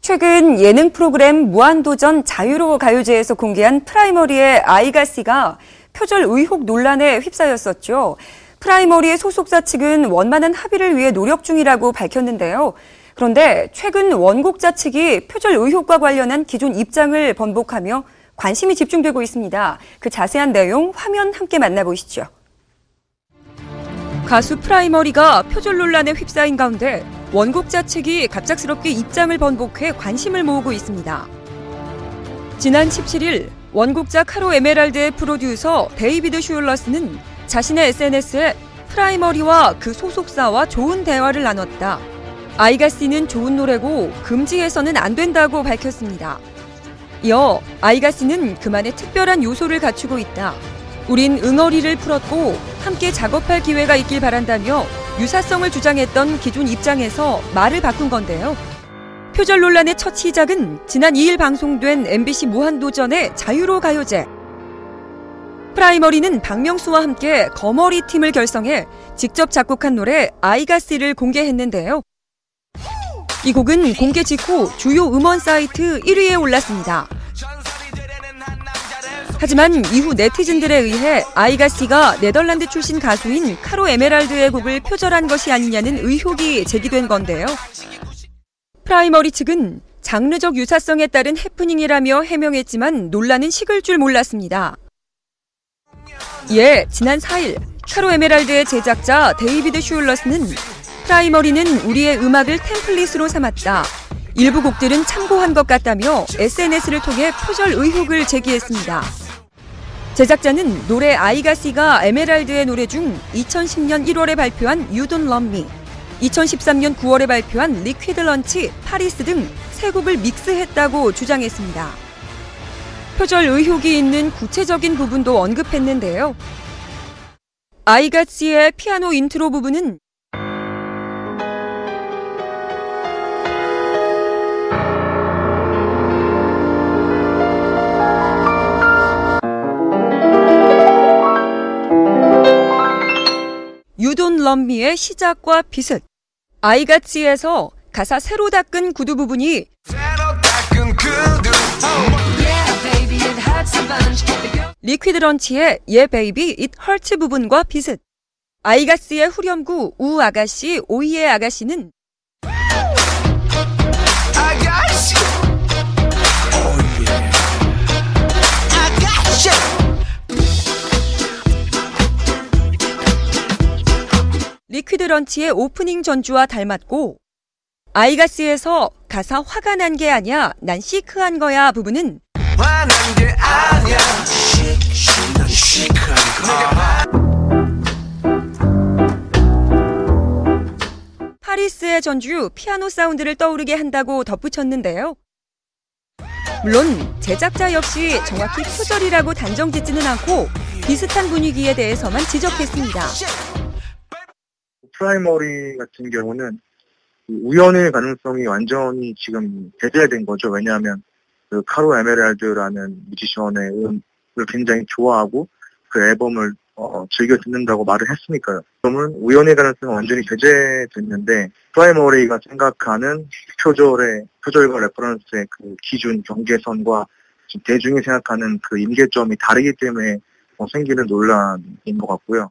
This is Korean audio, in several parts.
최근 예능 프로그램 무한도전 자유로 가요제에서 공개한 프라이머리의 아이가씨가 표절 의혹 논란에 휩싸였었죠. 프라이머리의 소속사 측은 원만한 합의를 위해 노력 중이라고 밝혔는데요. 그런데 최근 원곡자 측이 표절 의혹과 관련한 기존 입장을 번복하며 관심이 집중되고 있습니다. 그 자세한 내용 화면 함께 만나보시죠. 가수 프라이머리가 표절 논란에 휩싸인 가운데 원곡자 측이 갑작스럽게 입장을 번복해 관심을 모으고 있습니다. 지난 17일 원곡자 카로 에메랄드의 프로듀서 데이비드 슈얼러스는 자신의 SNS에 프라이머리와 그 소속사와 좋은 대화를 나눴다. 아이가씨는 좋은 노래고 금지해서는 안 된다고 밝혔습니다. 이어 아이가씨는 그만의 특별한 요소를 갖추고 있다. 우린 응어리를 풀었고 함께 작업할 기회가 있길 바란다며 유사성을 주장했던 기존 입장에서 말을 바꾼 건데요. 표절 논란의 첫 시작은 지난 2일 방송된 MBC 무한도전의 자유로 가요제. 프라이머리는 박명수와 함께 거머리 팀을 결성해 직접 작곡한 노래 아이가씨를 공개했는데요. 이 곡은 공개 직후 주요 음원 사이트 1위에 올랐습니다. 하지만 이후 네티즌들에 의해 아이가씨가 네덜란드 출신 가수인 카로 에메랄드의 곡을 표절한 것이 아니냐는 의혹이 제기된 건데요. 프라이머리 측은 장르적 유사성에 따른 해프닝이라며 해명했지만 논란은 식을 줄 몰랐습니다. 이에 지난 4일 카로 에메랄드의 제작자 데이비드 슈얼러스는 프라이머리는 우리의 음악을 템플릿으로 삼았다. 일부 곡들은 참고한 것 같다며 SNS를 통해 표절 의혹을 제기했습니다. 제작자는 노래 아이가씨가 에메랄드의 노래 중 2010년 1월에 발표한 You Don't Love Me, 2013년 9월에 발표한 리퀴드 런치, 파리스 등 세 곡을 믹스했다고 주장했습니다. 표절 의혹이 있는 구체적인 부분도 언급했는데요. 아이가씨의 피아노 인트로 부분은 You Don't Love Me의 시작과 비슷. 아이가씨에서 가사 새로 닦은 구두 부분이 리퀴드 런치의 Yeah Baby It Hurts 부분과 비슷. 아이가씨의 후렴구 우 아가씨 오이의 아가씨는 리퀴드 런치의 오프닝 전주와 닮았고, 아이가씨에서 가사 화가 난 게 아니야 난 시크한 거야 부분은 화난 게 아니야 난 시크한 거야. 파리스의 전주 피아노 사운드를 떠오르게 한다고 덧붙였는데요. 물론 제작자 역시 정확히 표절이라고 단정짓지는 않고 비슷한 분위기에 대해서만 지적했습니다. 프라이머리 같은 경우는 우연의 가능성이 완전히 지금 배제된 거죠. 왜냐하면 그 카로 에메랄드라는 뮤지션의 음을 굉장히 좋아하고 그 앨범을 즐겨 듣는다고 말을 했으니까요. 그러면 우연의 가능성이 완전히 배제됐는데 프라이머리가 생각하는 표절과 레퍼런스의 그 기준 경계선과 지금 대중이 생각하는 그 임계점이 다르기 때문에 생기는 논란인 것 같고요.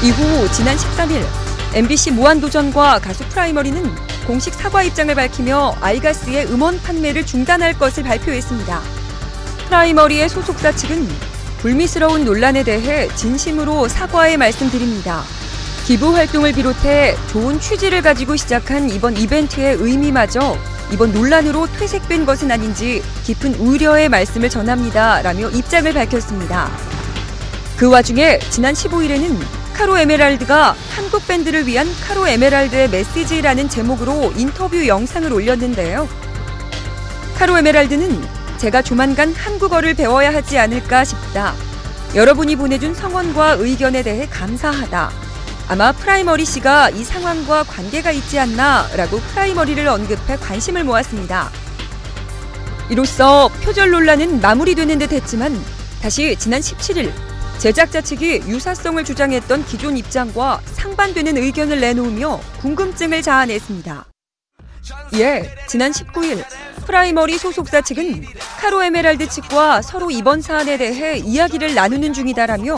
이후 지난 13일 MBC 무한도전과 가수 프라이머리는 공식 사과 입장을 밝히며 아이가씨의 음원 판매를 중단할 것을 발표했습니다. 프라이머리의 소속사 측은 불미스러운 논란에 대해 진심으로 사과의 말씀드립니다. 기부 활동을 비롯해 좋은 취지를 가지고 시작한 이번 이벤트의 의미마저 이번 논란으로 퇴색된 것은 아닌지 깊은 우려의 말씀을 전합니다. 라며 입장을 밝혔습니다. 그 와중에 지난 15일에는 카로 에메랄드가 한국 밴드를 위한 카로 에메랄드의 메시지라는 제목으로 인터뷰 영상을 올렸는데요. 카로 에메랄드는 제가 조만간 한국어를 배워야 하지 않을까 싶다. 여러분이 보내준 성원과 의견에 대해 감사하다. 아마 프라이머리 씨가 이 상황과 관계가 있지 않나 라고 프라이머리를 언급해 관심을 모았습니다. 이로써 표절 논란은 마무리되는 듯 했지만 다시 지난 17일 제작자 측이 유사성을 주장했던 기존 입장과 상반되는 의견을 내놓으며 궁금증을 자아냈습니다. 이에 지난 19일 프라이머리 소속사 측은 카로 에메랄드 측과 서로 이번 사안에 대해 이야기를 나누는 중이다라며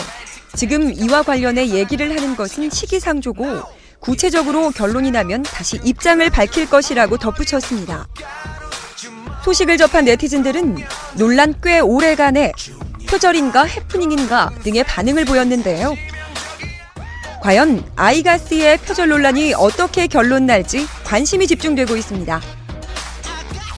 지금 이와 관련해 얘기를 하는 것은 시기상조고 구체적으로 결론이 나면 다시 입장을 밝힐 것이라고 덧붙였습니다. 소식을 접한 네티즌들은 논란 꽤 오래간에 표절인가 해프닝인가 등의 반응을 보였는데요. 과연 아이가스의 표절 논란이 어떻게 결론 날지 관심이 집중되고 있습니다.